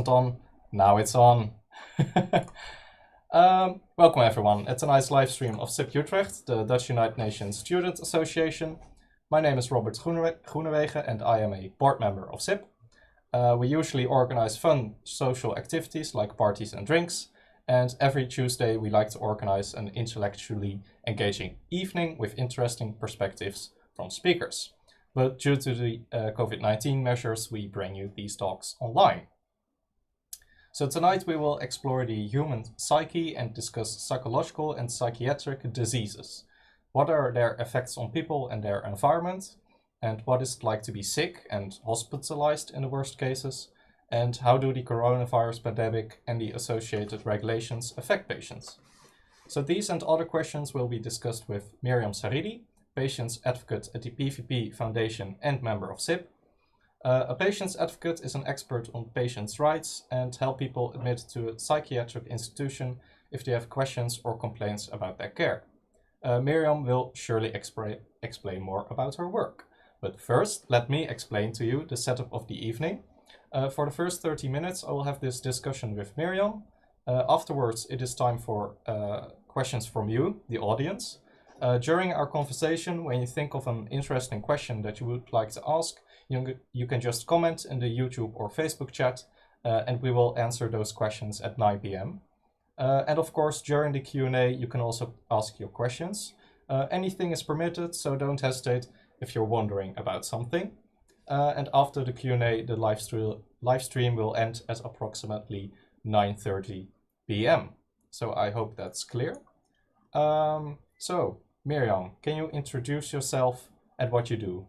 wasn't on. Now it's on. Welcome everyone at tonight's live stream of SIP Utrecht, the Dutch United Nations Student Association. My name is Robert Groenewegen and I am a board member of SIP. We usually organize fun social activities like parties and drinks, and every Tuesday we like to organize an intellectually engaging evening with interesting perspectives from speakers. But due to the COVID-19 measures, we bring you these talks online. So tonight we will explore the human psyche and discuss psychological and psychiatric diseases. What are their effects on people and their environment? And what is it like to be sick and hospitalized in the worst cases? And how do the coronavirus pandemic and the associated regulations affect patients? So these and other questions will be discussed with Miriam Saridi, patient's advocate at the PVP Foundation and member of SIP. A patient's advocate is an expert on patients' rights and help people admit to a psychiatric institution if they have questions or complaints about their care. Miriam will surely explain more about her work. But first, let me explain to you the setup of the evening. For the first 30 minutes, I will have this discussion with Miriam. Afterwards, it is time for questions from you, the audience. During our conversation, when you think of an interesting question that you would like to ask, you can just comment in the YouTube or Facebook chat, and we will answer those questions at 9 p.m. And of course, during the Q&A, you can also ask your questions. Anything is permitted, so don't hesitate if you're wondering about something. And after the Q&A, the live stream will end at approximately 9:30 p.m. So I hope that's clear. So Miriam, can you introduce yourself and what you do?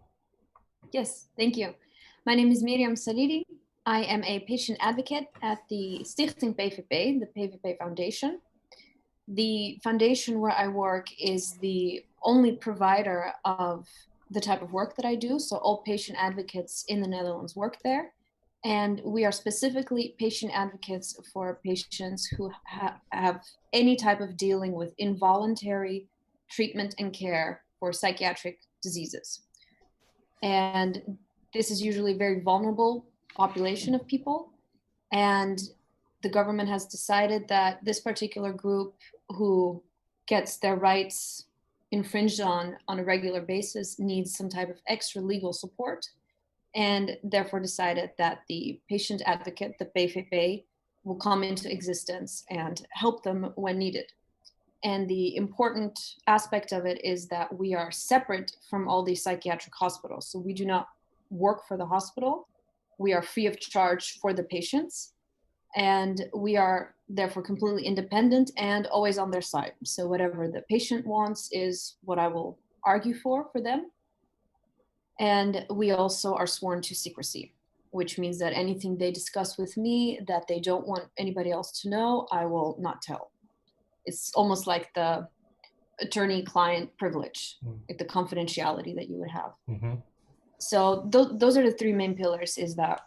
Yes, thank you. My name is Miriam Saridi. I am a patient advocate at the Stichting PVP, the PVP Foundation. The foundation where I work is the only provider of the type of work that I do. So all patient advocates in the Netherlands work there. And we are specifically patient advocates for patients who have any type of dealing with involuntary treatment and care for psychiatric diseases. And this is usually a very vulnerable population of people. And the government has decided that this particular group who gets their rights infringed on a regular basis needs some type of extra legal support, and therefore decided that the patient advocate, the PVP, will come into existence and help them when needed. And the important aspect of it is that we are separate from all these psychiatric hospitals. So we do not work for the hospital. We are free of charge for the patients. And we are therefore completely independent and always on their side. So whatever the patient wants is what I will argue for them. And we also are sworn to secrecy, which means that anything they discuss with me that they don't want anybody else to know, I will not tell. It's almost like the attorney-client privilege, like the confidentiality that you would have. Mm-hmm. So those are the three main pillars, is that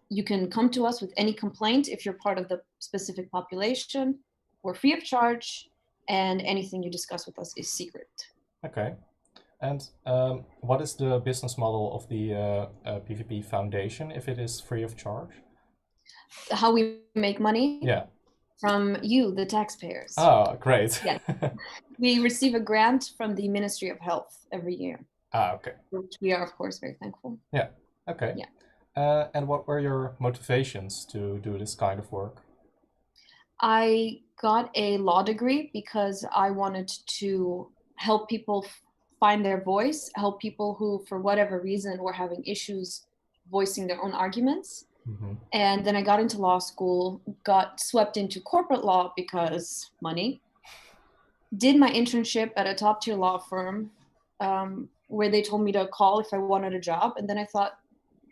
you can come to us with any complaint if you're part of the specific population. We're free of charge, and anything you discuss with us is secret. Okay. And what is the business model of the PVP Foundation if it is free of charge? How we make money? Yeah. From you, the taxpayers. Oh, great. Yeah. We receive a grant from the Ministry of Health every year. Ah, okay. Which we are, of course, very thankful. Yeah, okay. Yeah. And what were your motivations to do this kind of work? I got a law degree because I wanted to help people find their voice, help people who, for whatever reason, were having issues voicing their own arguments. Mm-hmm. And then I got into law school, got swept into corporate law because money, did my internship at a top tier law firm where they told me to call if I wanted a job. And then I thought,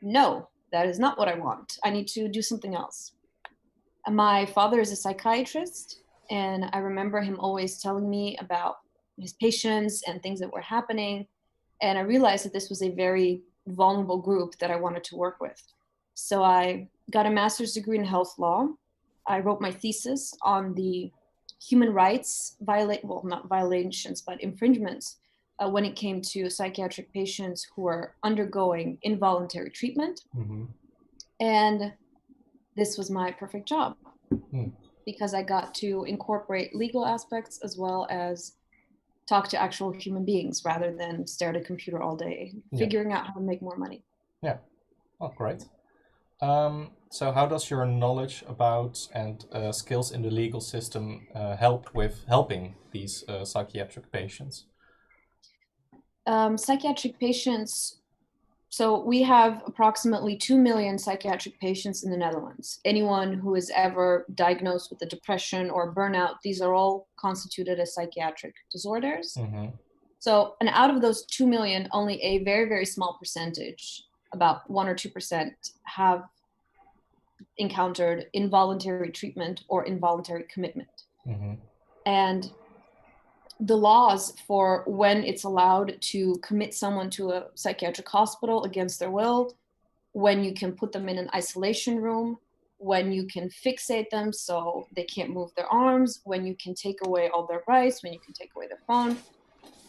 no, that is not what I want. I need to do something else. My father is a psychiatrist, and I remember him always telling me about his patients and things that were happening. And I realized that this was a very vulnerable group that I wanted to work with. So I got a master's degree in health law. I wrote my thesis on the human rights not violations, but infringements when it came to psychiatric patients who are undergoing involuntary treatment. Mm-hmm. And this was my perfect job because I got to incorporate legal aspects as well as talk to actual human beings rather than stare at a computer all day, figuring out how to make more money. Yeah. Oh, great. So how does your knowledge about and skills in the legal system help with helping these psychiatric patients? Psychiatric patients, so we have approximately 2 million psychiatric patients in the Netherlands. Anyone who is ever diagnosed with a depression or burnout, these are all constituted as psychiatric disorders. So, and out of those 2 million, only a very, very small percentage, about 1 or 2%, have encountered involuntary treatment or involuntary commitment. And the laws for when it's allowed to commit someone to a psychiatric hospital against their will, when you can put them in an isolation room, when you can fixate them so they can't move their arms, when you can take away all their rights, when you can take away their phone,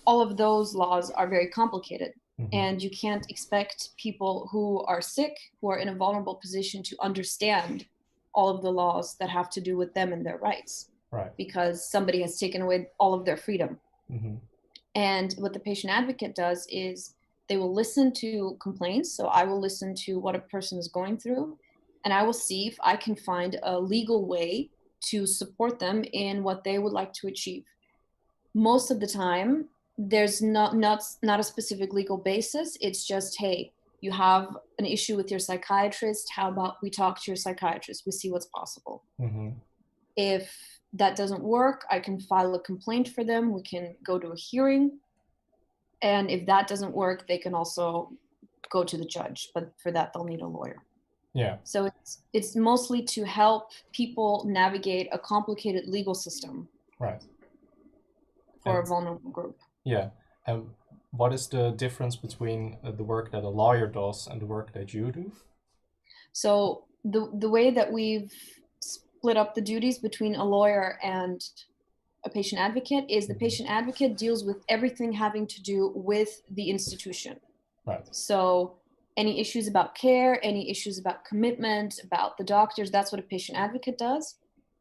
all of those laws are very complicated. And you can't expect people who are sick, who are in a vulnerable position, to understand all of the laws that have to do with them and their rights. Right. Because somebody has taken away all of their freedom. And what the patient advocate does is they will listen to complaints. So I will listen to what a person is going through, and I will see if I can find a legal way to support them in what they would like to achieve. Most of the time, there's not a specific legal basis. It's just, hey, you have an issue with your psychiatrist. How about we talk to your psychiatrist? We see what's possible. If that doesn't work, I can file a complaint for them. We can go to a hearing. And if that doesn't work, they can also go to the judge. But for that, they'll need a lawyer. Yeah. So it's mostly to help people navigate a complicated legal system. Right. For a vulnerable group. Yeah. And what is the difference between the work that a lawyer does and the work that you do? So the way that we've split up the duties between a lawyer and a patient advocate is the patient advocate deals with everything having to do with the institution. Right. So any issues about care, any issues about commitment, about the doctors, that's what a patient advocate does.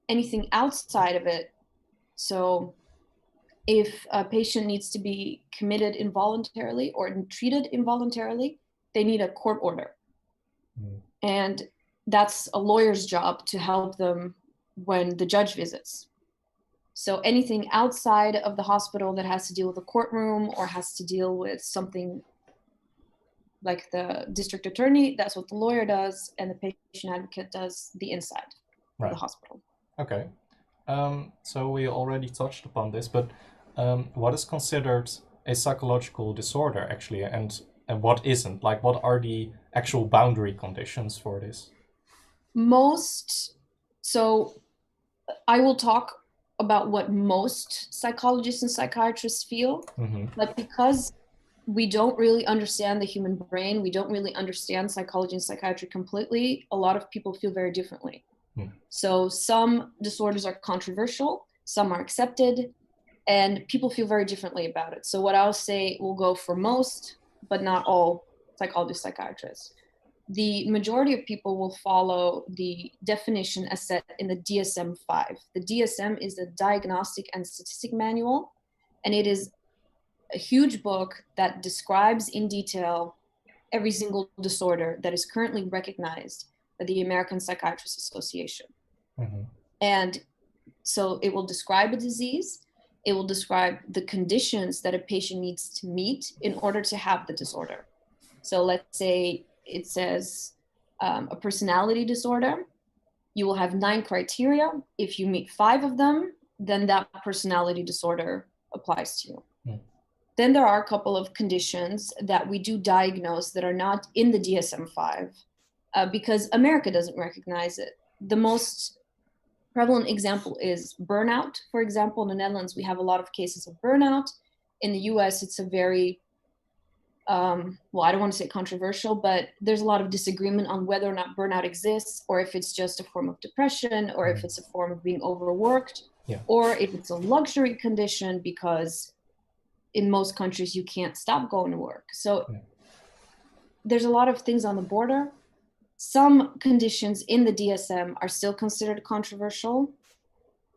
Anything outside of it, so if a patient needs to be committed involuntarily or treated involuntarily, they need a court order. And that's a lawyer's job to help them when the judge visits. So anything outside of the hospital that has to deal with a courtroom or has to deal with something like the district attorney, that's what the lawyer does, and the patient advocate does the inside of the hospital. Okay. So we already touched upon this, but what is considered a psychological disorder actually, and what isn't? Like, what are the actual boundary conditions for this? So I will talk about what most psychologists and psychiatrists feel, but because we don't really understand the human brain, we don't really understand psychology and psychiatry completely, a lot of people feel very differently. So some disorders are controversial, some are accepted, and people feel very differently about it. So what I'll say will go for most, but not all psychologists, psychiatrists. The majority of people will follow the definition as set in the DSM-5. The DSM is the Diagnostic and Statistic Manual, and it is a huge book that describes in detail every single disorder that is currently recognized by the American Psychiatrists Association. And so it will describe a disease, it will describe the conditions that a patient needs to meet in order to have the disorder. So let's say it says a personality disorder, you will have 9 criteria. If you meet 5 of them, then that personality disorder applies to you. Then there are a couple of conditions that we do diagnose that are not in the DSM-5 because America doesn't recognize it. The most prevalent example is burnout. For example, in the Netherlands, we have a lot of cases of burnout. In the US, it's a very, well, I don't want to say controversial, but there's a lot of disagreement on whether or not burnout exists, or if it's just a form of depression, or if it's a form of being overworked, or if it's a luxury condition because in most countries you can't stop going to work. So there's a lot of things on the border. Some conditions in the DSM are still considered controversial,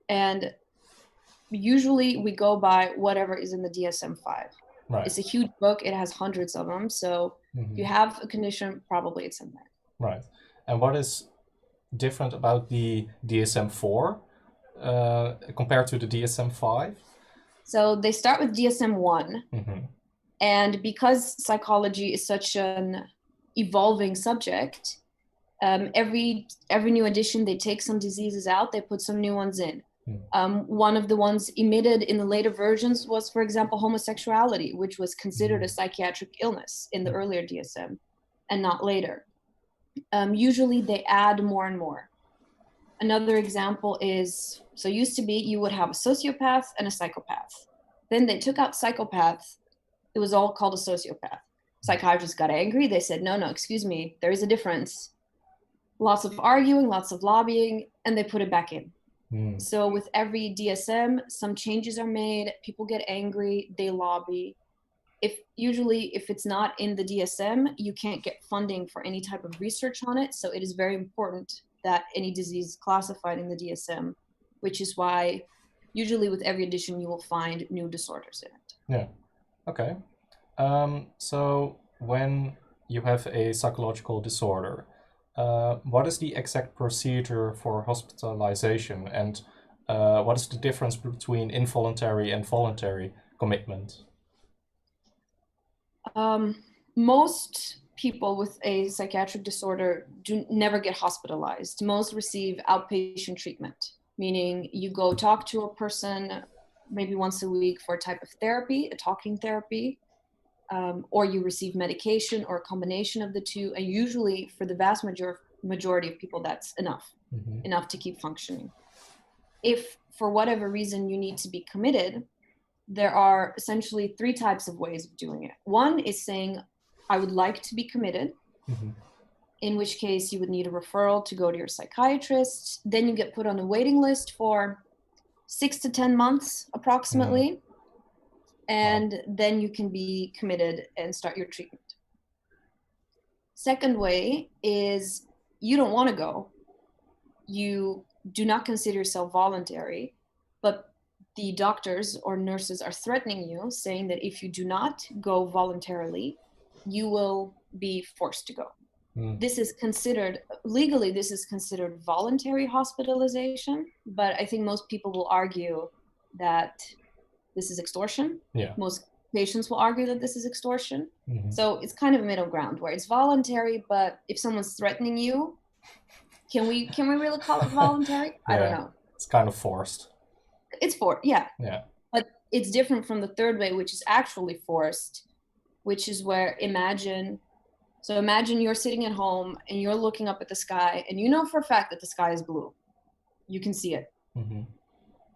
and usually we go by whatever is in the DSM-5. Right. It's a huge book. It has hundreds of them. So if you have a condition, probably it's in there. Right. And what is different about the DSM-4 compared to the DSM-5? So they start with DSM-1. And because psychology is such an evolving subject, every new edition, they take some diseases out, they put some new ones in. One of the ones emitted in the later versions was, for example, homosexuality, which was considered a psychiatric illness in the earlier DSM and not later. Usually they add more and more. Another example is, so used to be you would have a sociopath and a psychopath. Then they took out psychopath. It was all called a sociopath. Psychiatrists got angry. They said, no, excuse me, there is a difference. Lots of arguing, lots of lobbying, and they put it back in. So with every DSM, some changes are made, people get angry, they lobby. If it's not in the DSM, you can't get funding for any type of research on it. So it is very important that any disease is classified in the DSM, which is why usually with every edition you will find new disorders in it. Yeah. Okay. So when you have a psychological disorder, what is the exact procedure for hospitalization, and what is the difference between involuntary and voluntary commitment? Most people with a psychiatric disorder never get hospitalized. Most receive outpatient treatment, meaning you go talk to a person maybe once a week for a type of therapy, a talking therapy, or you receive medication or a combination of the two. And usually for the vast majority of people, that's enough to keep functioning. If for whatever reason you need to be committed, there are essentially three types of ways of doing it. One is saying, I would like to be committed, in which case you would need a referral to go to your psychiatrist. Then you get put on a waiting list for 6 to 10 months approximately. And then you can be committed and start your treatment. Second way is you don't want to go. You do not consider yourself voluntary, but the doctors or nurses are threatening you, saying that if you do not go voluntarily, you will be forced to go. This is considered, legally, this is considered voluntary hospitalization, but I think most people will argue that this is extortion. Most patients will argue that this is extortion. So it's kind of a middle ground where it's voluntary, but if someone's threatening you, can we really call it voluntary? I don't know. It's kind of forced. It's but it's different from the third way, which is actually forced, which is where imagine you're sitting at home and you're looking up at the sky and you know for a fact that the sky is blue. You can see it.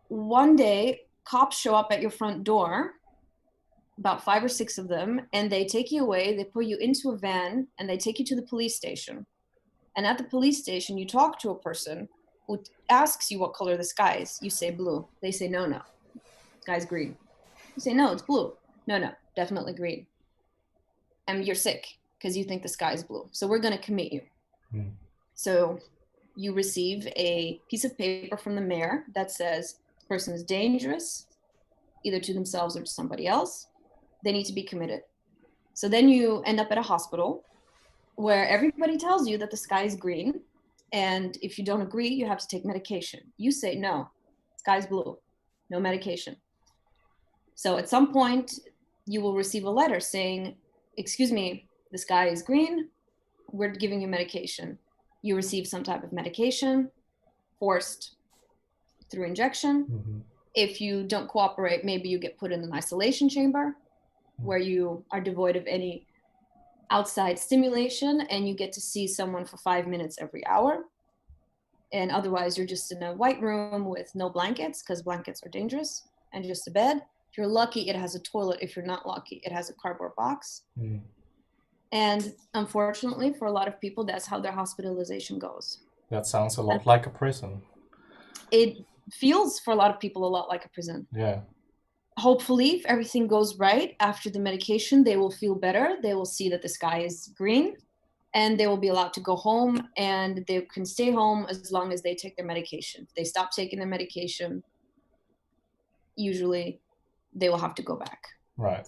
One day, cops show up at your front door, about 5 or 6 of them, and they take you away, they put you into a van, and they take you to the police station. And at the police station, you talk to a person who asks you what color the sky is. You say blue. They say, no, sky's green. You say, no, it's blue. No, definitely green. And you're sick because you think the sky is blue. So we're going to commit you. So you receive a piece of paper from the mayor that says the person is dangerous, either to themselves or to somebody else. They need to be committed. So then you end up at a hospital where everybody tells you that the sky is green. And if you don't agree, you have to take medication. You say, no, sky's blue, no medication. So at some point, you will receive a letter saying, excuse me, the sky is green, we're giving you medication. You receive some type of medication, forced through injection. If you don't cooperate, maybe you get put in an isolation chamber where you are devoid of any outside stimulation and you get to see someone for 5 minutes every hour. And otherwise you're just in a white room with no blankets, because blankets are dangerous, and just a bed. If you're lucky, it has a toilet. If you're not lucky, it has a cardboard box. And unfortunately, for a lot of people, that's how their hospitalization goes. That sounds a lot like a prison. It feels for a lot of people a lot like a prison. Hopefully, if everything goes right after the medication, they will feel better. They will see that the sky is green and they will be allowed to go home, and they can stay home as long as they take their medication. If they stop taking their medication, usually they will have to go back. Right.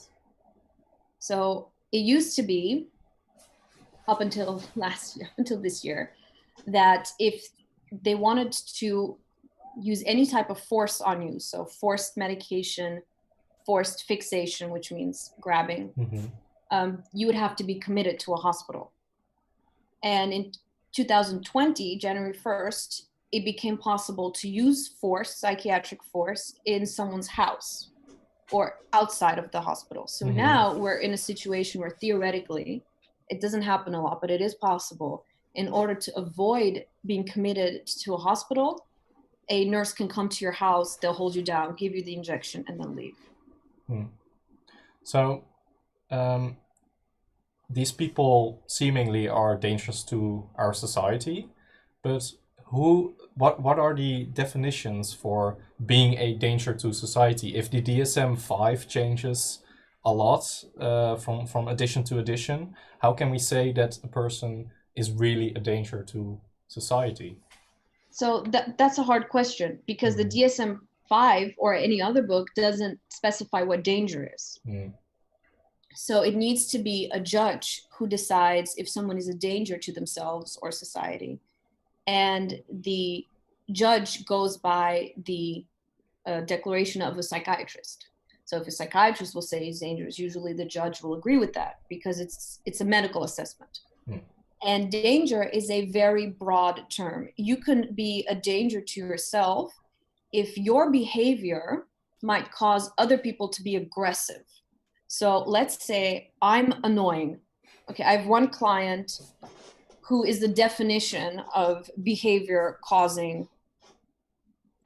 So it used to be, up until this year, that if they wanted to use any type of force on you, so forced medication, forced fixation, which means grabbing, you would have to be committed to a hospital. And in 2020, January 1st, it became possible to use force, psychiatric force, in someone's house or outside of the hospital. So now we're in a situation where theoretically, it doesn't happen a lot, but it is possible. In order to avoid being committed to a hospital, a nurse can come to your house, they'll hold you down, give you the injection, and then leave. So these people seemingly are dangerous to our society, but what are the definitions for being a danger to society? If the DSM-5 changes a lot from edition to edition, how can we say that a person is really a danger to society? So that's a hard question, because the DSM-5 or any other book doesn't specify what danger is. So it needs to be a judge who decides if someone is a danger to themselves or society. And the judge goes by the declaration of a psychiatrist. So if a psychiatrist will say he's dangerous, usually the judge will agree with that, because it's a medical assessment. And danger is a very broad term. You can be a danger to yourself if your behavior might cause other people to be aggressive. So let's say I'm annoying. Okay, I have one client who is the definition of behavior causing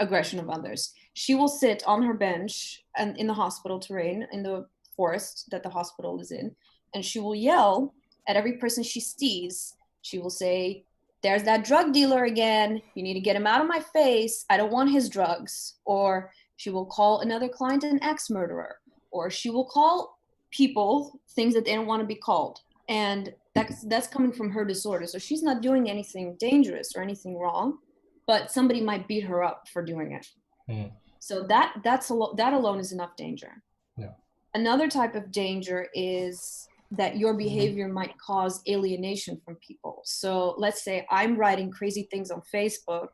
aggression of others. She will sit on her bench and in the hospital terrain, in the forest that the hospital is in, and she will yell at every person she sees. She will say, "There's that drug dealer again. You need to get him out of my face. I don't want his drugs." Or she will call another client an ex-murderer. Or she will call people things that they don't want to be called. And that's coming from her disorder. So she's not doing anything dangerous or anything wrong, but somebody might beat her up for doing it. So that alone is enough danger. Yeah. Another type of danger is that your behavior might cause alienation from people. So let's say I'm writing crazy things on Facebook,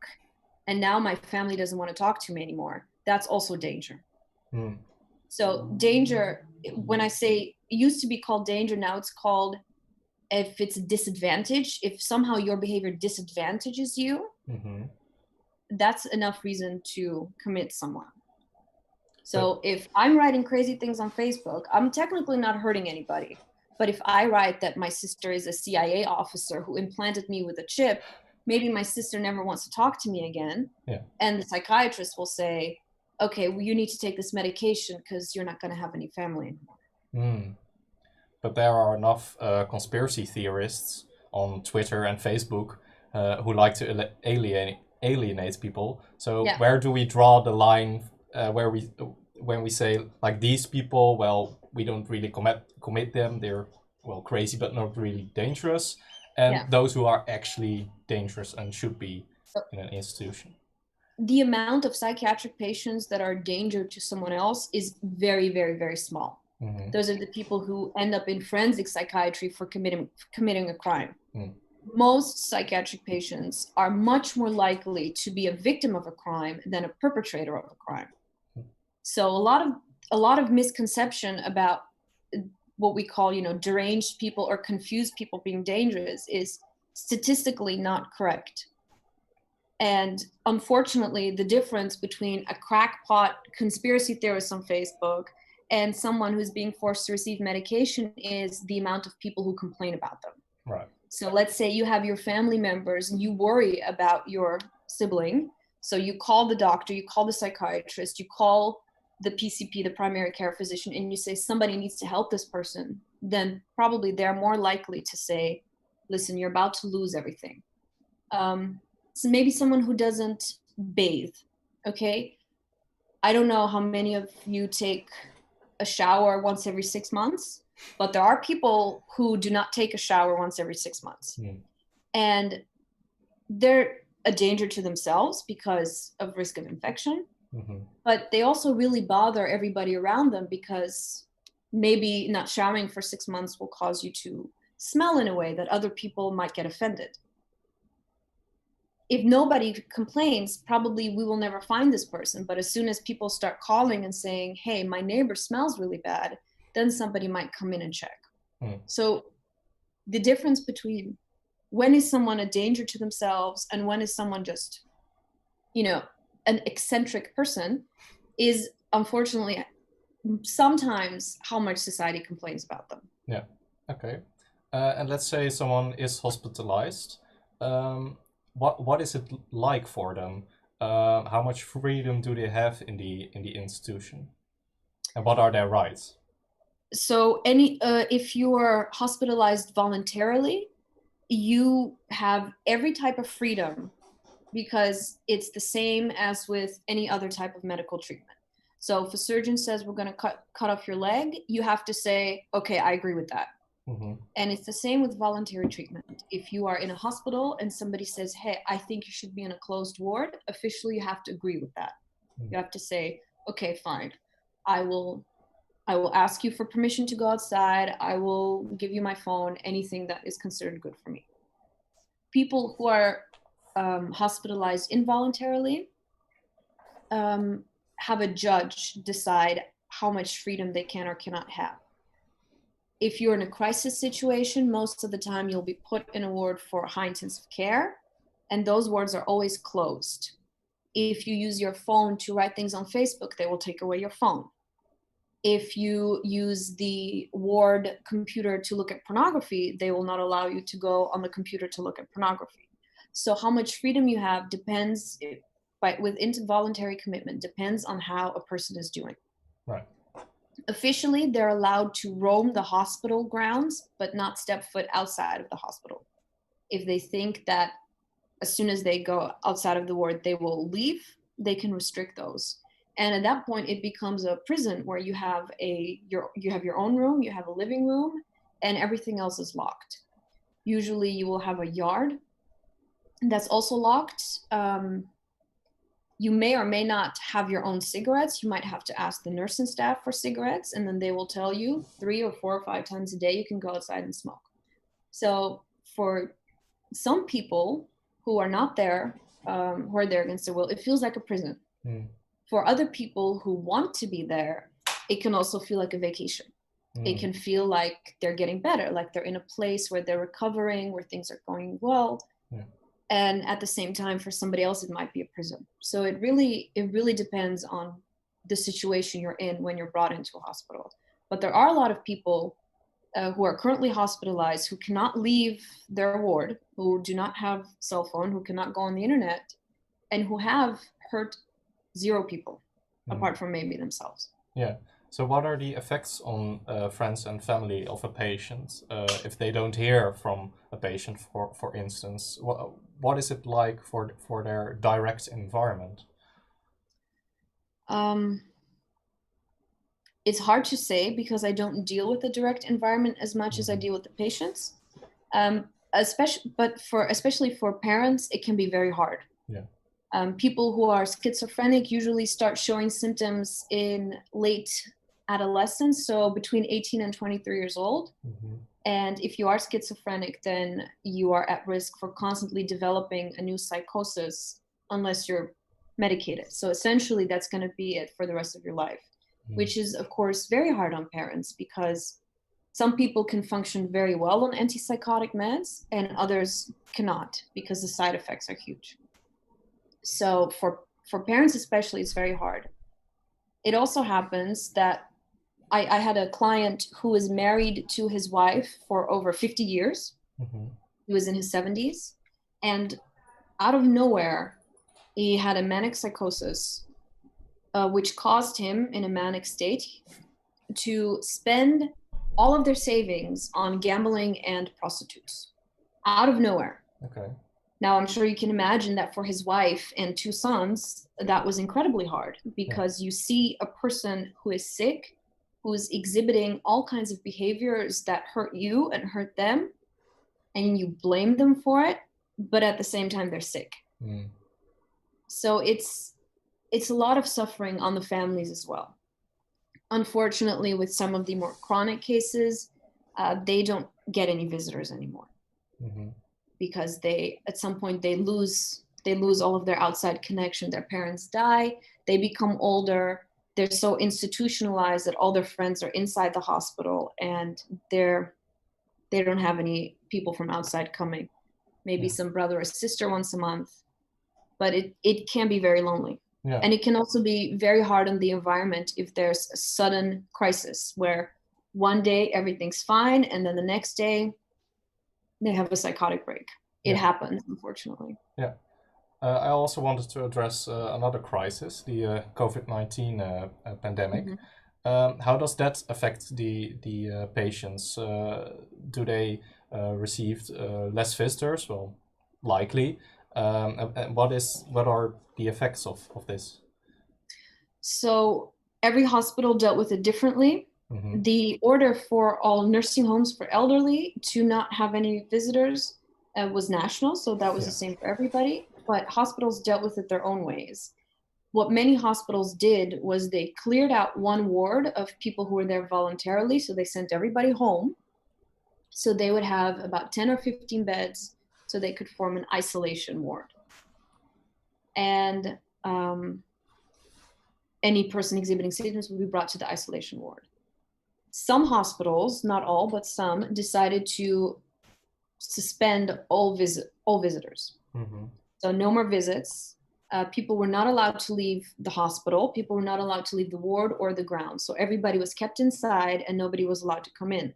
and now my family doesn't want to talk to me anymore. That's also danger. So danger, when I say it used to be called danger, now it's called, if it's a disadvantage, if somehow your behavior disadvantages you, that's enough reason to commit someone. So if I'm writing crazy things on Facebook, I'm technically not hurting anybody. But if I write that my sister is a CIA officer who implanted me with a chip, maybe my sister never wants to talk to me again. And the psychiatrist will say, okay, well, you need to take this medication because you're not going to have any family anymore. But there are enough conspiracy theorists on Twitter and Facebook who like to alienate people. So where do we draw the line when we say, like, these people, well, we don't really commit them, they're, well, crazy but not really dangerous, and those who are actually dangerous and should be in an institution? The amount of psychiatric patients that are a danger to someone else is very, very, very small. Those are the people who end up in forensic psychiatry for committing a crime. Most psychiatric patients are much more likely to be a victim of a crime than a perpetrator of a crime. So a lot of misconception about what we call, deranged people or confused people being dangerous is statistically not correct. And unfortunately, the difference between a crackpot conspiracy theorist on Facebook and someone who's being forced to receive medication is the amount of people who complain about them. Right. So let's say you have your family members and you worry about your sibling. So you call the doctor, you call the psychiatrist, you call the PCP, the primary care physician, and you say somebody needs to help this person. Then probably they're more likely to say, listen, you're about to lose everything. So maybe someone who doesn't bathe, okay? I don't know how many of you take a shower once every 6 months. But there are people who do not take a shower once every 6 months. And they're a danger to themselves because of risk of infection. But they also really bother everybody around them because maybe not showering for 6 months will cause you to smell in a way that other people might get offended. If nobody complains, probably we will never find this person. But as soon as people start calling and saying, hey, my neighbor smells really bad, then somebody might come in and check. So the difference between when is someone a danger to themselves and when is someone just, an eccentric person is unfortunately sometimes how much society complains about them. Yeah, okay. And let's say someone is hospitalized. What is it like for them? How much freedom do they have in the institution? And what are their rights? So if you are hospitalized voluntarily, you have every type of freedom because it's the same as with any other type of medical treatment. So if a surgeon says we're going to cut off your leg, you have to say, okay, I agree with that. And it's the same with voluntary treatment. If you are in a hospital and somebody says, hey, I think you should be in a closed ward, officially you have to agree with that. You have to say, okay, fine. I will ask you for permission to go outside. I will give you my phone, anything that is considered good for me. People who are hospitalized involuntarily have a judge decide how much freedom they can or cannot have. If you're in a crisis situation, most of the time you'll be put in a ward for high intensive care, and those wards are always closed. If you use your phone to write things on Facebook, they will take away your phone. If you use the ward computer to look at pornography, they will not allow you to go on the computer to look at pornography. So how much freedom you have depends, with involuntary commitment, depends on how a person is doing. Right. Officially, they're allowed to roam the hospital grounds, but not step foot outside of the hospital. If they think that as soon as they go outside of the ward, they will leave, they can restrict those. And at that point, it becomes a prison where you have your own room, you have a living room, and everything else is locked. Usually you will have a yard that's also locked. You may or may not have your own cigarettes. You might have to ask the nursing staff for cigarettes, and then they will tell you 3 or 4 or 5 times a day you can go outside and smoke. So for some people who are not there, who are there against their will, it feels like a prison. For other people who want to be there, it can also feel like a vacation. It can feel like they're getting better, like they're in a place where they're recovering, where things are going well. And at the same time, for somebody else, it might be a prison. So it really depends on the situation you're in when you're brought into a hospital. But there are a lot of people who are currently hospitalized who cannot leave their ward, who do not have cell phone, who cannot go on the internet, and who have hurt 0 people, apart from maybe themselves. Yeah. So what are the effects on friends and family of a patient if they don't hear from a patient, for instance? What is it like for their direct environment? It's hard to say because I don't deal with the direct environment as much as I deal with the patients. Especially for parents, it can be very hard. Yeah. People who are schizophrenic usually start showing symptoms in late adolescence, so between 18 and 23 years old. And if you are schizophrenic, then you are at risk for constantly developing a new psychosis unless you're medicated. So essentially, that's going to be it for the rest of your life, which is, of course, very hard on parents because some people can function very well on antipsychotic meds and others cannot because the side effects are huge. So for parents especially, it's very hard. It also happens that I had a client who was married to his wife for over 50 years. He was in his 70s. And out of nowhere, he had a manic psychosis, which caused him in a manic state to spend all of their savings on gambling and prostitutes. Out of nowhere. Okay. Now, I'm sure you can imagine that for his wife and 2 sons, that was incredibly hard because you see a person who is sick who's exhibiting all kinds of behaviors that hurt you and hurt them, and you blame them for it, but at the same time they're sick. So it's a lot of suffering on the families as well. Unfortunately, with some of the more chronic cases, they don't get any visitors anymore, because at some point they lose all of their outside connection. Their parents die, they become older, they're so institutionalized that all their friends are inside the hospital, and they don't have any people from outside coming. Maybe some brother or sister once a month, but it can be very lonely. Yeah. And it can also be very hard on the environment if there's a sudden crisis where one day everything's fine and then the next day they have a psychotic break. It happens, unfortunately. Yeah. I also wanted to address another crisis, the COVID-19 pandemic. How does that affect the patients? Do they receive less visitors? Well, likely. And what are the effects of this? So every hospital dealt with it differently. The order for all nursing homes for elderly to not have any visitors was national, so that was the same for everybody. But hospitals dealt with it their own ways. What many hospitals did was they cleared out one ward of people who were there voluntarily, so they sent everybody home. So they would have about 10 or 15 beds, so they could form an isolation ward. And any person exhibiting symptoms would be brought to the isolation ward. Some hospitals, not all, but some, decided to suspend all visitors. So no more visits. People were not allowed to leave the hospital. People were not allowed to leave the ward or the grounds. So everybody was kept inside and nobody was allowed to come in,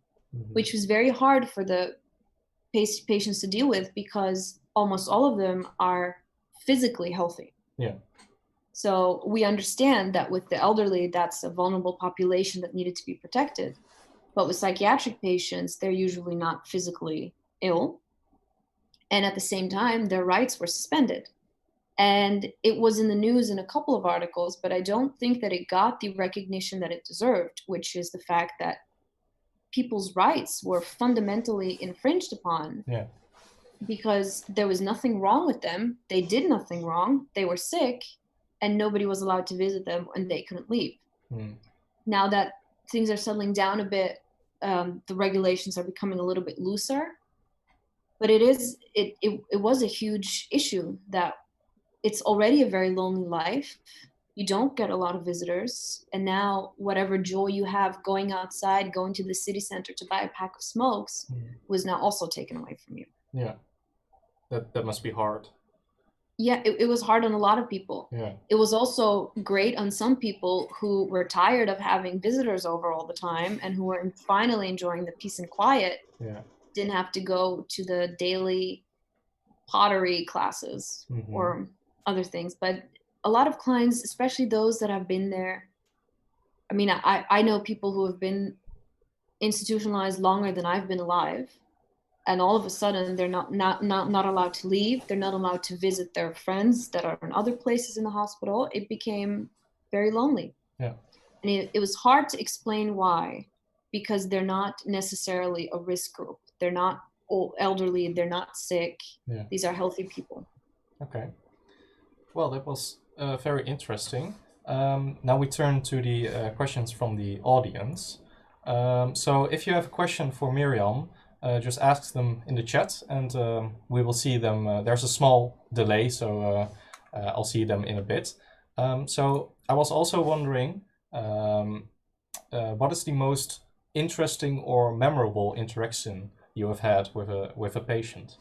which was very hard for the patients to deal with, because almost all of them are physically healthy. Yeah. So we understand that with the elderly, that's a vulnerable population that needed to be protected. But with psychiatric patients, they're usually not physically ill. And at the same time, their rights were suspended. And it was in the news in a couple of articles, but I don't think that it got the recognition that it deserved, which is the fact that people's rights were fundamentally infringed upon. Yeah. Because there was nothing wrong with them. They did nothing wrong. They were sick, and nobody was allowed to visit them, and they couldn't leave. Now that things are settling down a bit, the regulations are becoming a little bit looser. But it was a huge issue that it's already a very lonely life. You don't get a lot of visitors. And now whatever joy you have going outside, going to the city center to buy a pack of smokes was now also taken away from you. Yeah. That must be hard. Yeah, it was hard on a lot of people. Yeah. It was also great on some people who were tired of having visitors over all the time and who were finally enjoying the peace and quiet. Yeah. Didn't have to go to the daily pottery classes or other things. But a lot of clients, especially those that have been there, I mean, I know people who have been institutionalized longer than I've been alive, and all of a sudden they're not allowed to leave. They're not allowed to visit their friends that are in other places in the hospital. It became very lonely. Yeah. And it was hard to explain why, because they're not necessarily a risk group. They're not elderly, they're not sick. Yeah. These are healthy people. Okay. Well, that was very interesting. Now we turn to the questions from the audience. So if you have a question for Miriam, just ask them in the chat, and we will see them. There's a small delay, so I'll see them in a bit. So I was also wondering, what is the most interesting or memorable interaction you have had with a patient?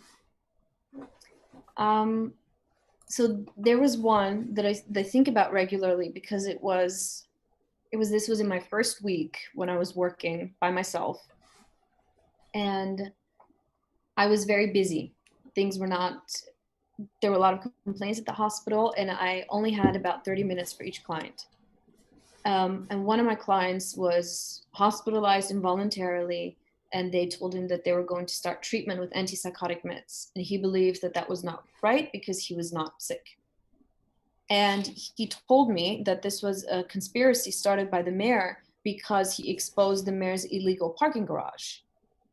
So there was one that I think about regularly, because this was in my first week when I was working by myself, and I was very busy. There were a lot of complaints at the hospital, and I only had about 30 minutes for each client. And one of my clients was hospitalized involuntarily, and they told him that they were going to start treatment with antipsychotic meds. And he believed that that was not right because he was not sick. And he told me that this was a conspiracy started by the mayor because he exposed the mayor's illegal parking garage.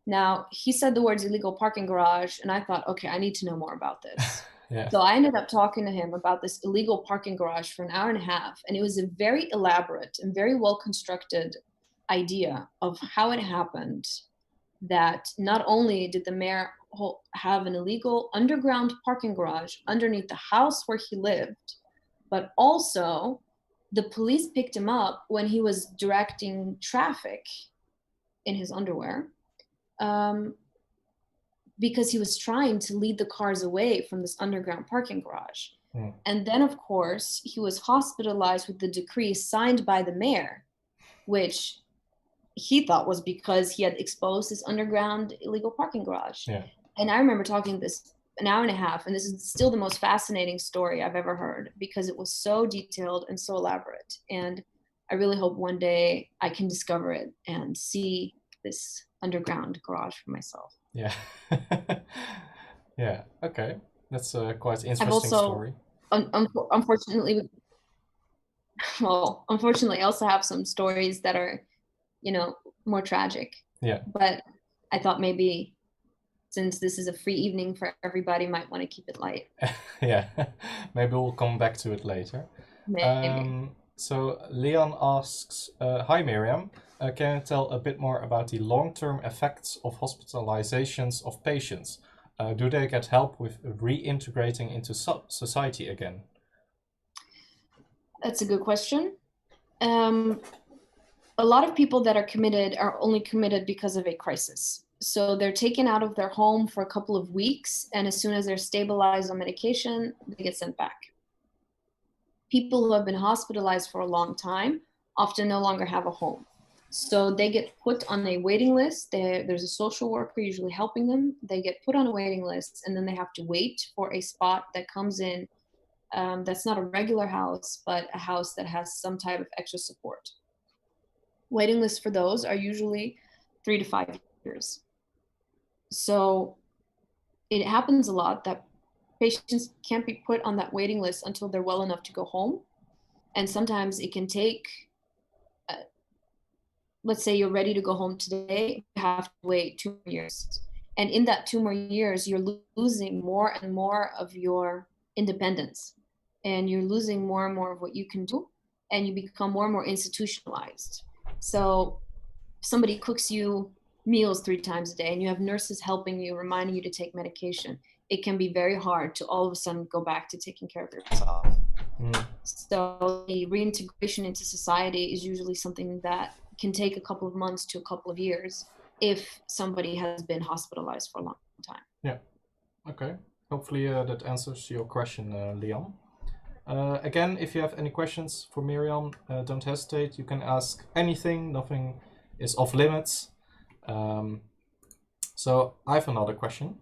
Now, he said the words illegal parking garage, and I thought, okay, I need to know more about this. Yeah. So I ended up talking to him about this illegal parking garage for an hour and a half, and it was a very elaborate and very well constructed idea of how it happened, that not only did the mayor have an illegal underground parking garage underneath the house where he lived, but also the police picked him up when he was directing traffic in his underwear, because he was trying to lead the cars away from this underground parking garage. Mm. And then, of course, he was hospitalized with the decree signed by the mayor, which he thought was because he had exposed this underground illegal parking garage. Yeah. And I remember talking this an hour and a half, and this is still the most fascinating story I've ever heard, because it was so detailed and so elaborate. And I really hope one day I can discover it and see this underground garage for myself. Yeah. Yeah. Okay. That's a quite interesting I've also, story. Unfortunately, I also have some stories that are, more tragic. Yeah. But I thought maybe, since this is a free evening for everybody, might want to keep it light. Yeah. Maybe we'll come back to it later. Maybe. So Leon asks, hi Miriam, can you tell a bit more about the long-term effects of hospitalizations of patients? Do they get help with reintegrating into society again? That's a good question. A lot of people that are committed are only committed because of a crisis. So they're taken out of their home for a couple of weeks, and as soon as they're stabilized on medication, they get sent back. People who have been hospitalized for a long time often no longer have a home. So they get put on a waiting list. There's a social worker usually helping them. They get put on a waiting list, and then they have to wait for a spot that comes in, that's not a regular house, but a house that has some type of extra support. Waiting lists for those are usually 3 to 5 years. So it happens a lot that patients can't be put on that waiting list until they're well enough to go home. And sometimes it can take, let's say you're ready to go home today, you have to wait 2 more years. And in that 2 more years, you're losing more and more of your independence. And you're losing more and more of what you can do. And you become more and more institutionalized. So somebody cooks you meals 3 times a day, and you have nurses helping you, reminding you to take medication. It can be very hard to all of a sudden go back to taking care of yourself. Mm. So the reintegration into society is usually something that can take a couple of months to a couple of years if somebody has been hospitalized for a long time. Yeah. Okay. Hopefully that answers your question, Leon. Again, if you have any questions for Miriam, don't hesitate. You can ask anything. Nothing is off limits. So I have another question.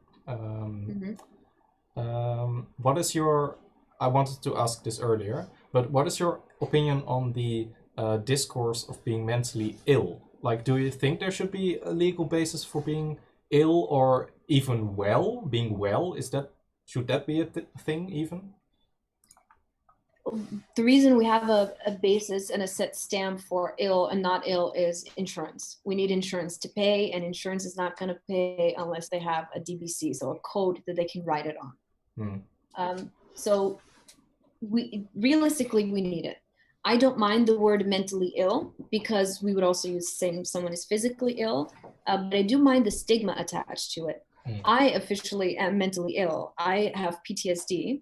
What is your... I wanted to ask this earlier, but what is your opinion on the discourse of being mentally ill? Like, do you think there should be a legal basis for being ill, or even well? Being well, should that be a thing even? The reason we have a basis and a set stamp for ill and not ill is insurance. We need insurance to pay, and insurance is not going to pay unless they have a DBC, so a code that they can write it on. So realistically, we need it. I don't mind the word mentally ill, because we would also use saying someone is physically ill, but I do mind the stigma attached to it. I officially am mentally ill. I have PTSD,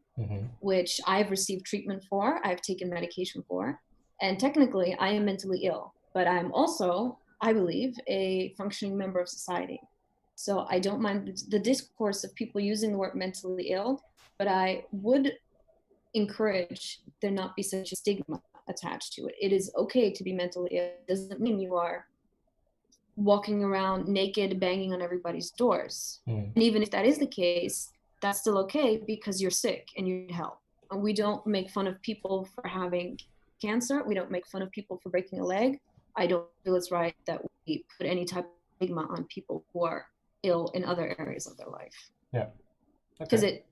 which I've received treatment for. I've taken medication for. And technically, I am mentally ill. But I'm also, I believe, a functioning member of society. So I don't mind the discourse of people using the word mentally ill, but I would encourage there not be such a stigma attached to it. It is okay to be mentally ill. It doesn't mean you are walking around naked, banging on everybody's doors. And even if that is the case, that's still okay, because you're sick and you need help. And we don't make fun of people for having cancer. We don't make fun of people for breaking a leg. I don't feel it's right that we put any type of stigma on people who are ill in other areas of their life. Yeah. Because it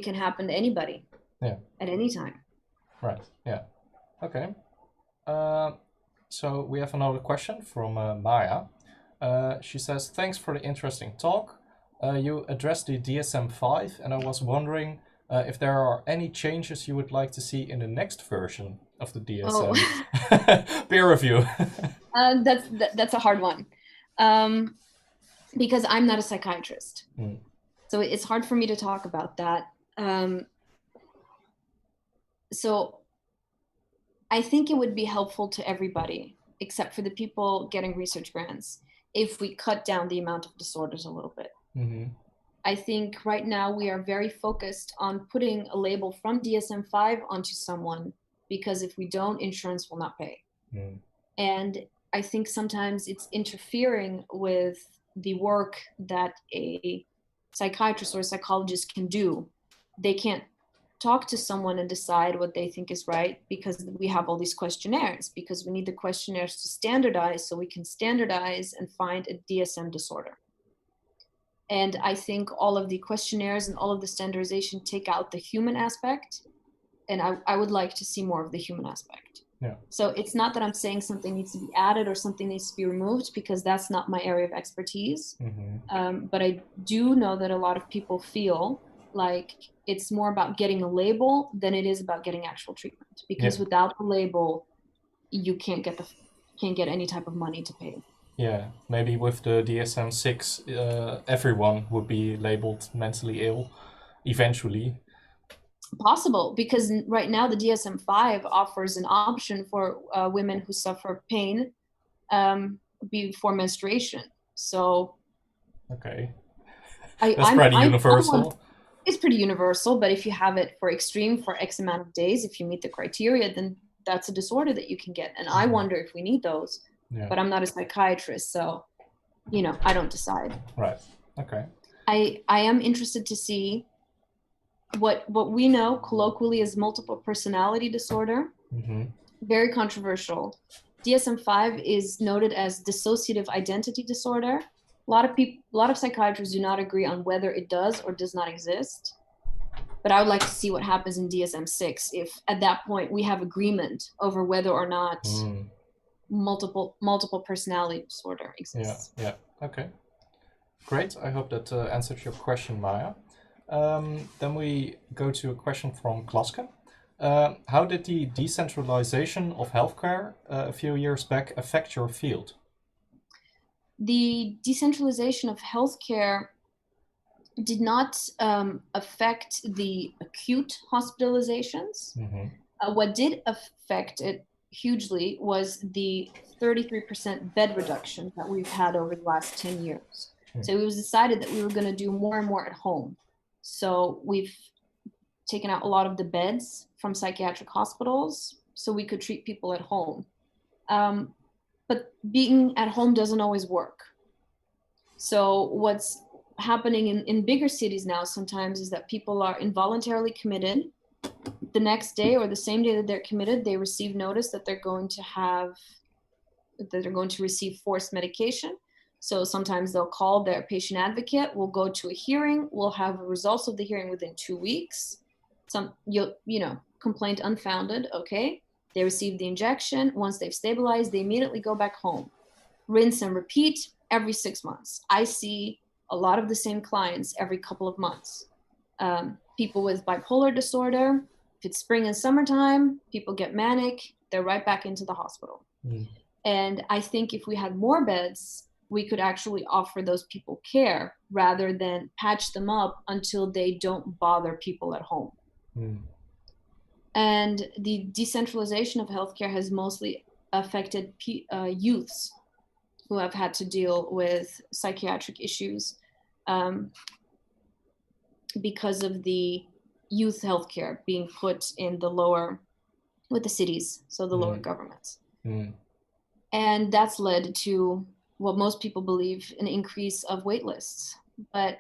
can happen to anybody. Yeah. At any time. Right. Yeah. Okay. So we have another question from Maya. She says, thanks for the interesting talk. You addressed the DSM-5, and I was wondering if there are any changes you would like to see in the next version of the DSM. Oh. Peer review. That's a hard one, because I'm not a psychiatrist. So it's hard for me to talk about that. So I think it would be helpful to everybody, except for the people getting research grants, if we cut down the amount of disorders a little bit. I think right now we are very focused on putting a label from DSM-5 onto someone, because if we don't, insurance will not pay. And I think sometimes it's interfering with the work that a psychiatrist or a psychologist can do. They can't talk to someone and decide what they think is right, because we have all these questionnaires, because we need the questionnaires to standardize so we can standardize and find a DSM disorder. And I think all of the questionnaires and all of the standardization take out the human aspect. And I would like to see more of the human aspect. Yeah. So it's not that I'm saying something needs to be added or something needs to be removed, because that's not my area of expertise. But I do know that a lot of people feel like it's more about getting a label than it is about getting actual treatment. Because without a label, you can't get any type of money to pay. Yeah, maybe with the DSM-6, everyone would be labeled mentally ill eventually. Possible, because right now the DSM-5 offers an option for women who suffer pain before menstruation. So okay, that's pretty universal. It's pretty universal, but if you have it for extreme for X amount of days, if you meet the criteria, then that's a disorder that you can get. And I wonder if we need those. But I'm not a psychiatrist, so I don't decide. Right. Okay. I am interested to see what we know colloquially as multiple personality disorder. Very controversial. DSM-5 is noted as dissociative identity disorder. A lot of psychiatrists do not agree on whether it does or does not exist. But I would like to see what happens in DSM-6 if at that point we have agreement over whether or not multiple personality disorder exists. Yeah. Okay. Great. I hope that answered your question, Maya. Then we go to a question from Klaske. How did the decentralization of healthcare a few years back affect your field? The decentralization of healthcare did not affect the acute hospitalizations. What did affect it hugely was the 33% bed reduction that we've had over the last 10 years. So it was decided that we were going to do more and more at home. So we've taken out a lot of the beds from psychiatric hospitals so we could treat people at home. But being at home doesn't always work. So what's happening in bigger cities now sometimes is that people are involuntarily committed. The next day or the same day that they're committed, they receive notice that they're going to receive forced medication. So sometimes they'll call their patient advocate, we'll go to a hearing, we'll have results of the hearing within 2 weeks. Complaint unfounded, okay. They receive the injection. Once they've stabilized, they immediately go back home. Rinse and repeat every 6 months. I see a lot of the same clients every couple of months. People with bipolar disorder, if it's spring and summertime, people get manic, they're right back into the hospital. And I think if we had more beds, we could actually offer those people care rather than patch them up until they don't bother people at home. And the decentralization of healthcare has mostly affected youths who have had to deal with psychiatric issues because of the youth healthcare being put in with the cities, so the lower governments. And that's led to what most people believe an increase of wait lists. But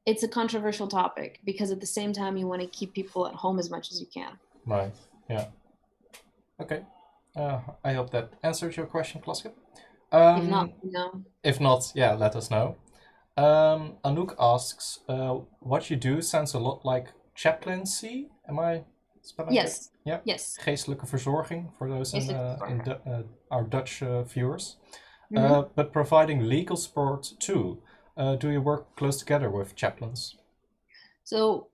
it's a controversial topic because at the same time you want to keep people at home as much as you can. Right. Yeah. Okay. I hope that answers your question, Klaske. If not, no. If not, yeah, let us know. Anouk asks, what you do sounds a lot like chaplaincy. Am I spelling it? Yes. Yeah. Yes. Geestelijke verzorging for those in our Dutch viewers. Mhm. But providing legal support too. Do you work close together with chaplains? So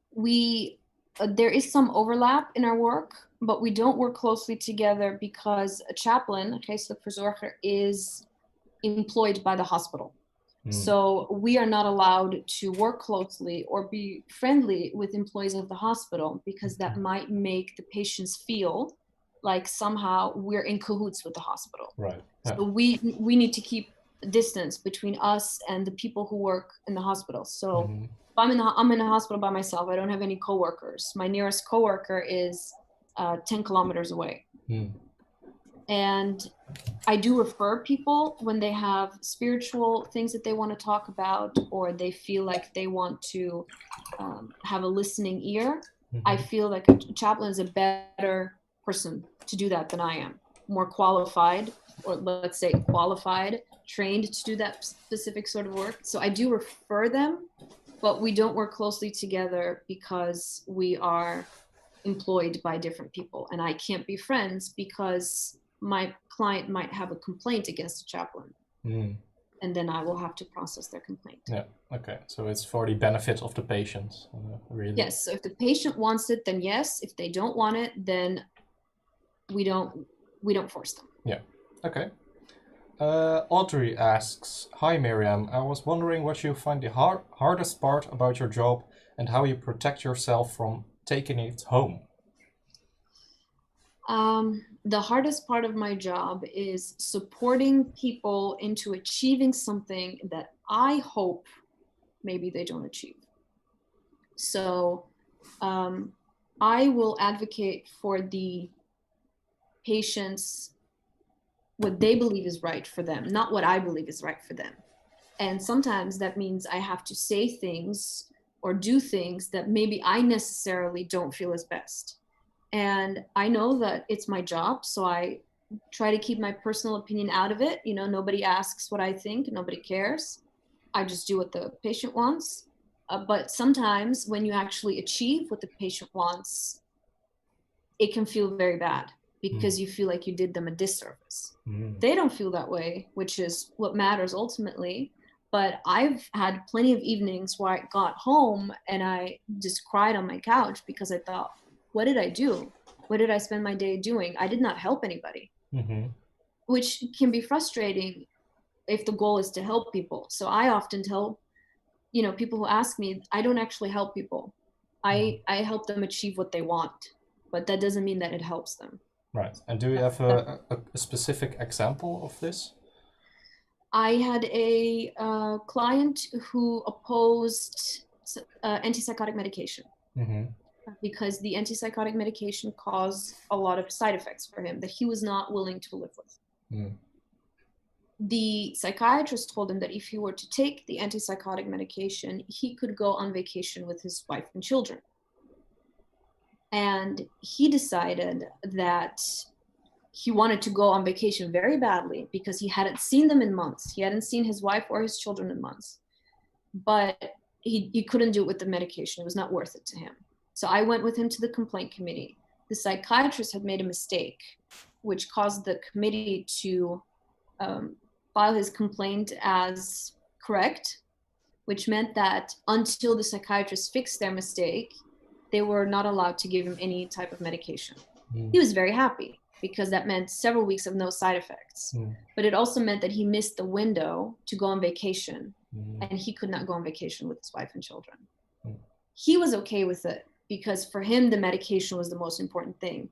there is some overlap in our work, but we don't work closely together because a chaplain, a geestelijk verzorger, is employed by the hospital. So we are not allowed to work closely or be friendly with employees of the hospital because that might make the patients feel like somehow we're in cahoots with the hospital. Right. So we need to keep a distance between us and the people who work in the hospital. So if I'm in the hospital by myself. I don't have any coworkers. My nearest coworker is 10 kilometers away. And I do refer people when they have spiritual things that they want to talk about, or they feel like they want to have a listening ear. I feel like a chaplain is a better person to do that than I am. More qualified, or let's say qualified, trained to do that specific sort of work. So I do refer them, but we don't work closely together because we are employed by different people, and I can't be friends because my client might have a complaint against a chaplain, and then I will have to process their complaint. Yeah. Okay. So it's for the benefit of the patient, really. Yes. So if the patient wants it, then yes. If they don't want it, then we don't force them. Yeah. Okay. Audrey asks, "Hi Miriam, I was wondering what you find the hardest part about your job and how you protect yourself from taking it home." The hardest part of my job is supporting people into achieving something that I hope maybe they don't achieve. So I will advocate for the patients what they believe is right for them, not what I believe is right for them. And sometimes that means I have to say things or do things that maybe I necessarily don't feel is best. And I know that it's my job, so I try to keep my personal opinion out of it. You know, nobody asks what I think, nobody cares. I just do what the patient wants. But sometimes when you actually achieve what the patient wants, it can feel very bad because you feel like you did them a disservice. They don't feel that way, which is what matters ultimately. But I've had plenty of evenings where I got home and I just cried on my couch because I thought, what did I do? What did I spend my day doing? I did not help anybody, which can be frustrating if the goal is to help people. So I often tell, people who ask me, I don't actually help people. I help them achieve what they want, but that doesn't mean that it helps them. Right. And do you have a specific example of this? I had a client who opposed antipsychotic medication because the antipsychotic medication caused a lot of side effects for him that he was not willing to live with. The psychiatrist told him that if he were to take the antipsychotic medication, he could go on vacation with his wife and children. And he decided that he wanted to go on vacation very badly because he hadn't seen them in months. He hadn't seen his wife or his children in months. But he couldn't do it with the medication. It was not worth it to him. So I went with him to the complaint committee. The psychiatrist had made a mistake, which caused the committee to file his complaint as correct, which meant that until the psychiatrist fixed their mistake, they were not allowed to give him any type of medication. He was very happy because that meant several weeks of no side effects. But it also meant that he missed the window to go on vacation, and he could not go on vacation with his wife and children. He was okay with it because for him, the medication was the most important thing.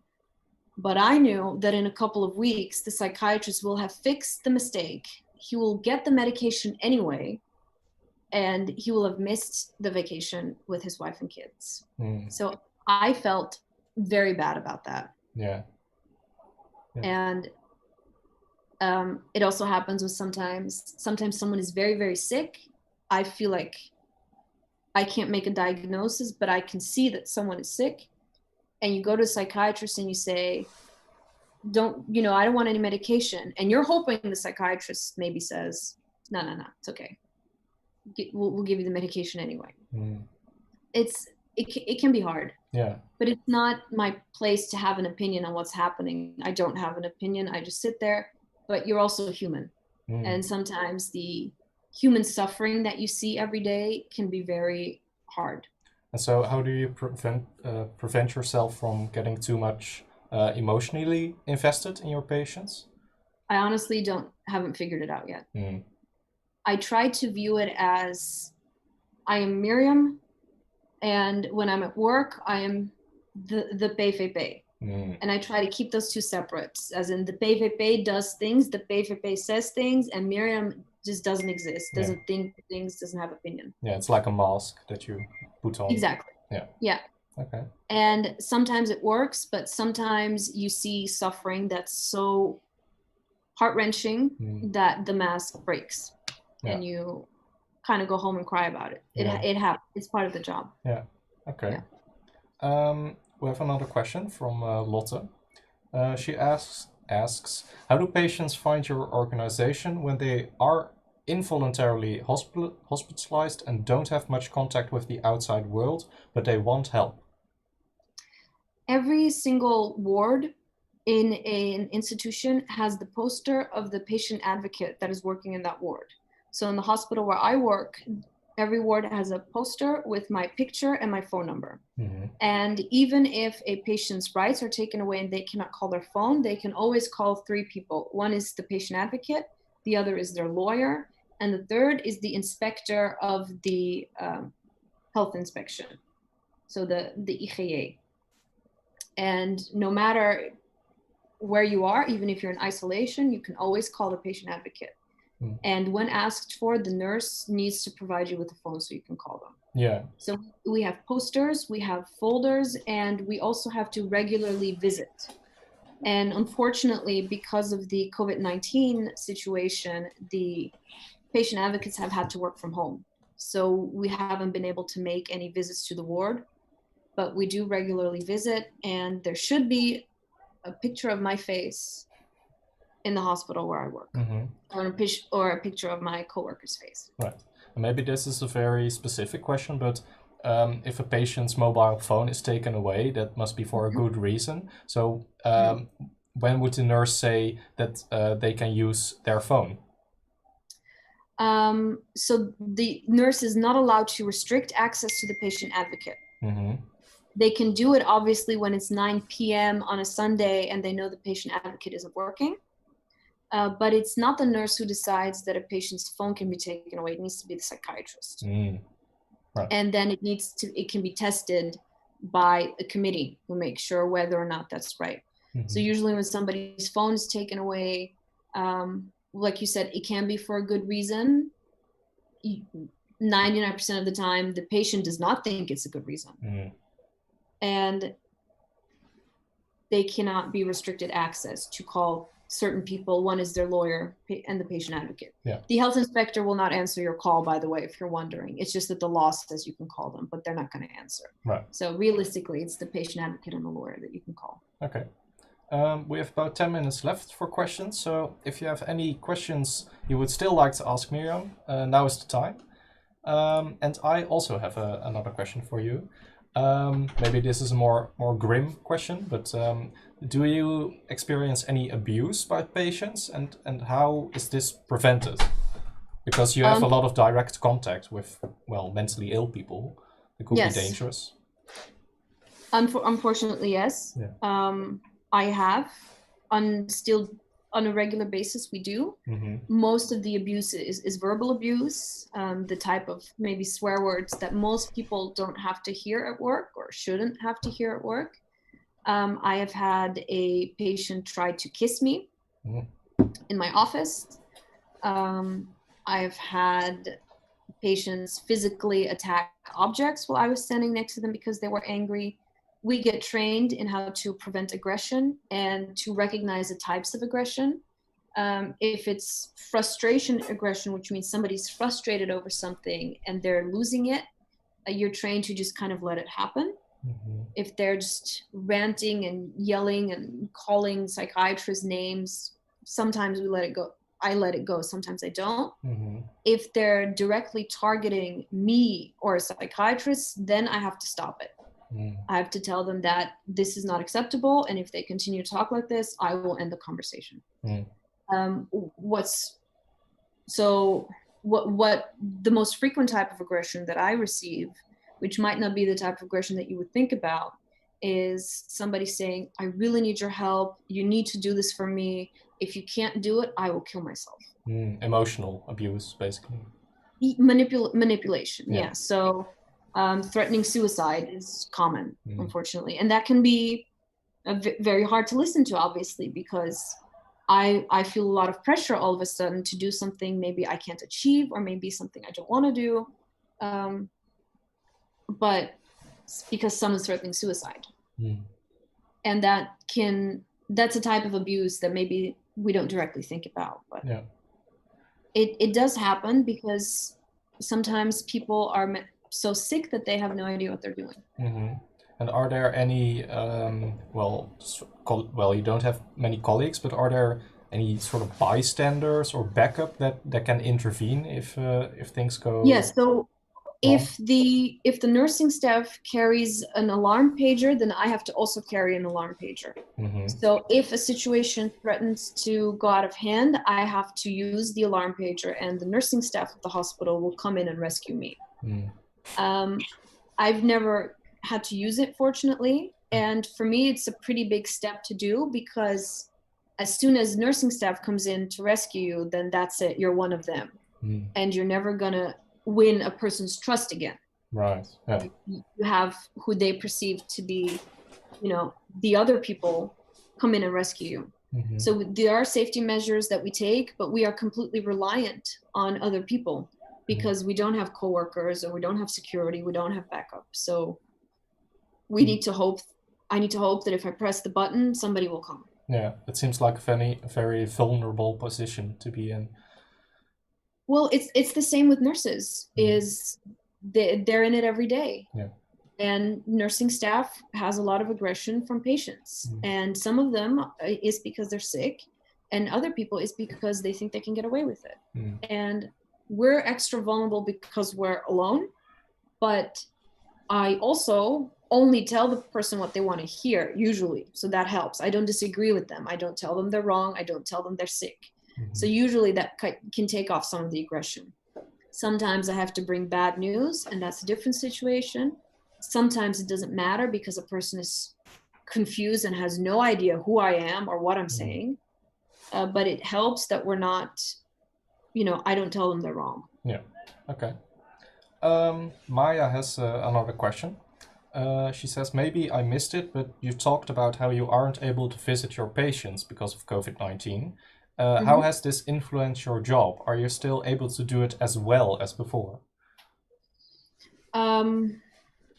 But I knew that in a couple of weeks, the psychiatrist will have fixed the mistake. He will get the medication anyway, and he will have missed the vacation with his wife and kids. So I felt very bad about that. Yeah. And it also happens with sometimes someone is very, very sick. I feel like I can't make a diagnosis, but I can see that someone is sick. And you go to a psychiatrist and you say, I don't want any medication. And you're hoping the psychiatrist maybe says, no, it's okay. We'll give you the medication anyway. It can be hard. Yeah. But it's not my place to have an opinion on what's happening. I don't have an opinion. I just sit there. But you're also human. And sometimes the human suffering that you see every day can be very hard. And so how do you prevent yourself from getting too much emotionally invested in your patients? I honestly haven't figured it out yet. I try to view it as I am Miriam, and when I'm at work, I am the PVP. And I try to keep those two separate, as in the PVP does things, the PVP says things, and Miriam just doesn't exist, doesn't think things, doesn't have opinion. Yeah, it's like a mask that you put on. Exactly. Yeah. Okay. And sometimes it works, but sometimes you see suffering that's so heart-wrenching that the mask breaks, and you kind of go home and cry about it. It happens. It's part of the job. Yeah. Okay. We have another question from Lotte. She asks, how do patients find your organization when they are involuntarily hospitalized and don't have much contact with the outside world, but they want help? Every single ward in an institution has the poster of the patient advocate that is working in that ward. So in the hospital where I work, every ward has a poster with my picture and my phone number. And even if a patient's rights are taken away and they cannot call their phone, they can always call 3 people. One is the patient advocate, the other is their lawyer, and the third is the inspector of the health inspection, so the IGE. And no matter where you are, even if you're in isolation, you can always call the patient advocate. And when asked for, the nurse needs to provide you with a phone so you can call them. Yeah. So we have posters, we have folders, and we also have to regularly visit. And unfortunately, because of the COVID-19 situation, the patient advocates have had to work from home. So we haven't been able to make any visits to the ward, but we do regularly visit, and there should be a picture of my face in the hospital where I work, or a picture of my coworker's face. Right. And maybe this is a very specific question, but if a patient's mobile phone is taken away, that must be for a good reason. So when would the nurse say that they can use their phone? So the nurse is not allowed to restrict access to the patient advocate. They can do it obviously when it's 9 p.m. on a Sunday and they know the patient advocate isn't working. But it's not the nurse who decides that a patient's phone can be taken away. It needs to be the psychiatrist. Right. And then it can be tested by a committee who makes sure whether or not that's right. So usually when somebody's phone is taken away, like you said, it can be for a good reason. 99% of the time, the patient does not think it's a good reason. And they cannot be restricted access to call certain people. One is their lawyer and the patient advocate. The health inspector will not answer your call, by the way, if you're wondering. It's just that the law says you can call them, but they're not going to answer. Right. So realistically, it's the patient advocate and the lawyer that you can call. Okay. We have about 10 minutes left for questions. So if you have any questions you would still like to ask Miriam, now is the time. And I also have another question for you. Maybe this is a more grim question, but do you experience any abuse by patients, and how is this prevented? Because you have a lot of direct contact with, well, mentally ill people. It could be dangerous. Unfortunately, yes. I have. Still on a regular basis, we do. Most of the abuse is verbal abuse, the type of maybe swear words that most people don't have to hear at work or shouldn't have to hear at work. I have had a patient try to kiss me in my office. I've had patients physically attack objects while I was standing next to them because they were angry. We get trained in how to prevent aggression and to recognize the types of aggression. If it's frustration aggression, which means somebody's frustrated over something and they're losing it, you're trained to just kind of let it happen. If they're just ranting and yelling and calling psychiatrists names, sometimes we let it go. I let it go. Sometimes I don't. If they're directly targeting me or a psychiatrist, then I have to stop it. I have to tell them that this is not acceptable, and if they continue to talk like this, I will end the conversation. What the most frequent type of aggression that I receive, which might not be the type of aggression that you would think about, is somebody saying, I really need your help. You need to do this for me. If you can't do it, I will kill myself. Emotional abuse, basically. Manipulation, Yeah. yeah. So threatening suicide is common, unfortunately. And that can be very hard to listen to, obviously, because I feel a lot of pressure all of a sudden to do something maybe I can't achieve, or maybe something I don't want to do. But because someone's threatening suicide. And that's a type of abuse that maybe we don't directly think about, but yeah. It does happen because sometimes people are so sick that they have no idea what they're doing. And are there any, you don't have many colleagues, but are there any sort of bystanders or backup that can intervene if things go? Yes, so if the nursing staff carries an alarm pager, then I have to also carry an alarm pager. So if a situation threatens to go out of hand, I have to use the alarm pager, and the nursing staff at the hospital will come in and rescue me. I've never had to use it, fortunately, and for me it's a pretty big step to do, because as soon as nursing staff comes in to rescue you, then that's it, you're one of them. And you're never gonna win a person's trust again. Right. Yeah. You have who they perceive to be, the other people come in and rescue you. So there are safety measures that we take, but we are completely reliant on other people, because we don't have coworkers, or we don't have security, we don't have backup. So we need to hope. I need to hope that if I press the button, somebody will come. Yeah, it seems like a very vulnerable position to be in. Well, it's the same with nurses. Is they're in it every day. Yeah. And nursing staff has a lot of aggression from patients, and some of them is because they're sick, and other people is because they think they can get away with it. And we're extra vulnerable because we're alone, but I also only tell the person what they want to hear, usually, so that helps. I don't disagree with them. I don't tell them they're wrong. I don't tell them they're sick. So usually that can take off some of the aggression. Sometimes I have to bring bad news, and that's a different situation. Sometimes it doesn't matter because a person is confused and has no idea who I am or what I'm saying. But it helps that we're not, I don't tell them they're wrong. Yeah. Okay. Maya has another question. She says, maybe I missed it, but you talked about how you aren't able to visit your patients because of COVID-19. How has this influenced your job? Are you still able to do it as well as before?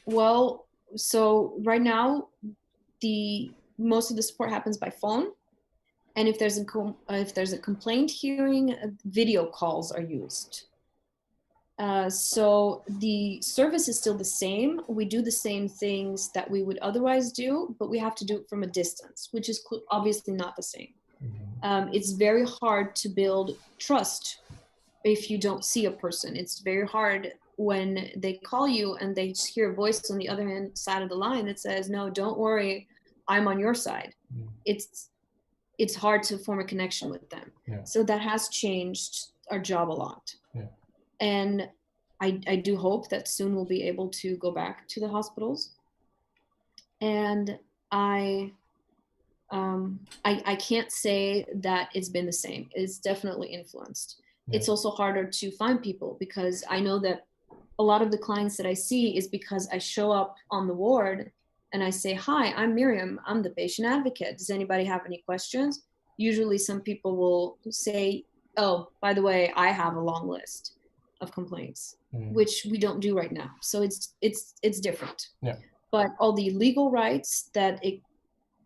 Well, so right now, most of the support happens by phone, and if there's a complaint hearing, video calls are used. So the service is still the same. We do the same things that we would otherwise do, but we have to do it from a distance, which is obviously not the same. It's very hard to build trust if you don't see a person. It's very hard when they call you and they just hear a voice on the other side of the line that says, no, don't worry, I'm on your side. It's hard to form a connection with them. Yeah. So that has changed our job a lot. Yeah. And I do hope that soon we'll be able to go back to the hospitals. And I can't say that it's been the same. It's definitely influenced. Yeah. It's also harder to find people, because I know that a lot of the clients that I see is because I show up on the ward and I say, hi, I'm Miriam, I'm the patient advocate. Does anybody have any questions? Usually some people will say, oh, by the way, I have a long list of complaints, which we don't do right now. So it's different. Yeah. But all the legal rights that a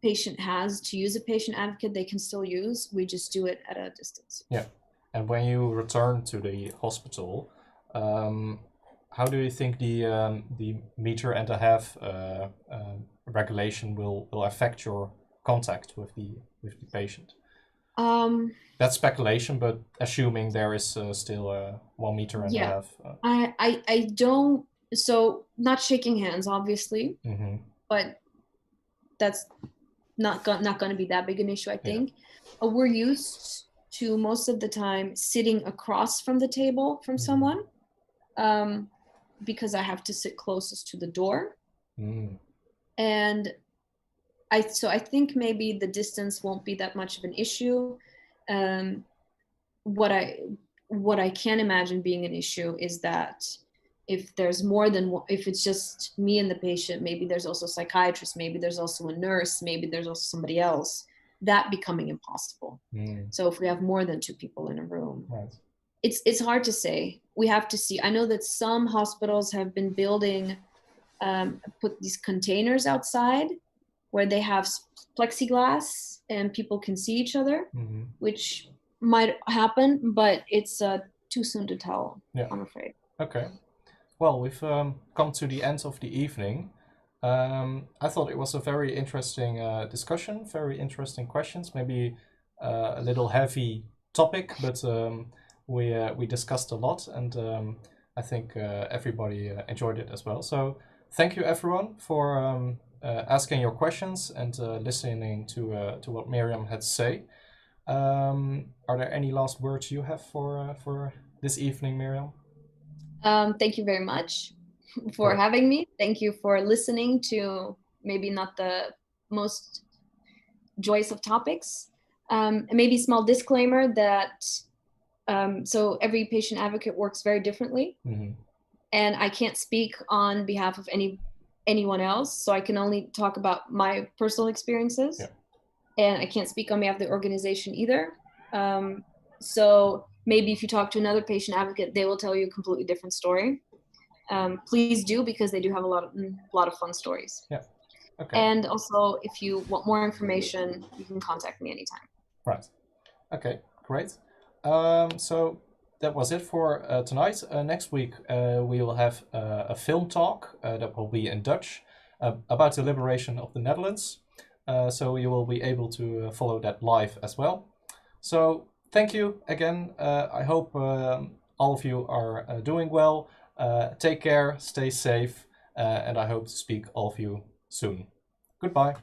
patient has to use a patient advocate, they can still use. We just do it at a distance. Yeah. And when you return to the hospital, how do you think the meter and a half regulation will affect your contact with the patient? That's speculation, but assuming there is still 1 meter and a half. I don't So not shaking hands, obviously, but that's not going to be that big an issue, I think. We're used to most of the time sitting across from the table from someone, because I have to sit closest to the door. And I think maybe the distance won't be that much of an issue. What I can imagine being an issue is that if there's more than one, if it's just me and the patient, maybe there's also a psychiatrist, maybe there's also a nurse, maybe there's also somebody else, that becoming impossible. So if we have more than two people in a room, it's hard to say. We have to see. I know that some hospitals have been building, put these containers outside where they have plexiglass and people can see each other, which might happen, but it's too soon to tell, I'm afraid. Okay. Well, we've come to the end of the evening. I thought it was a very interesting discussion, very interesting questions, maybe a little heavy topic, but we discussed a lot, and I think everybody enjoyed it as well. So thank you everyone for asking your questions and listening to what Miriam had to say. Are there any last words you have for this evening, Miriam? Thank you very much for having me. Thank you for listening to maybe not the most joyous of topics. Maybe a small disclaimer that so every patient advocate works very differently, and I can't speak on behalf of anyone else, so I can only talk about my personal experiences, and I can't speak on behalf of the organization either. So maybe if you talk to another patient advocate, they will tell you a completely different story. Please do, because they do have a lot of fun stories. Okay. And also, if you want more information, you can contact me anytime. Right. Okay, great. So that was it for tonight. Next week we will have a film talk that will be in Dutch about the liberation of the Netherlands. So you will be able to follow that live as well. So thank you again. I hope all of you are doing well. Take care, stay safe, and I hope to speak all of you soon. Goodbye.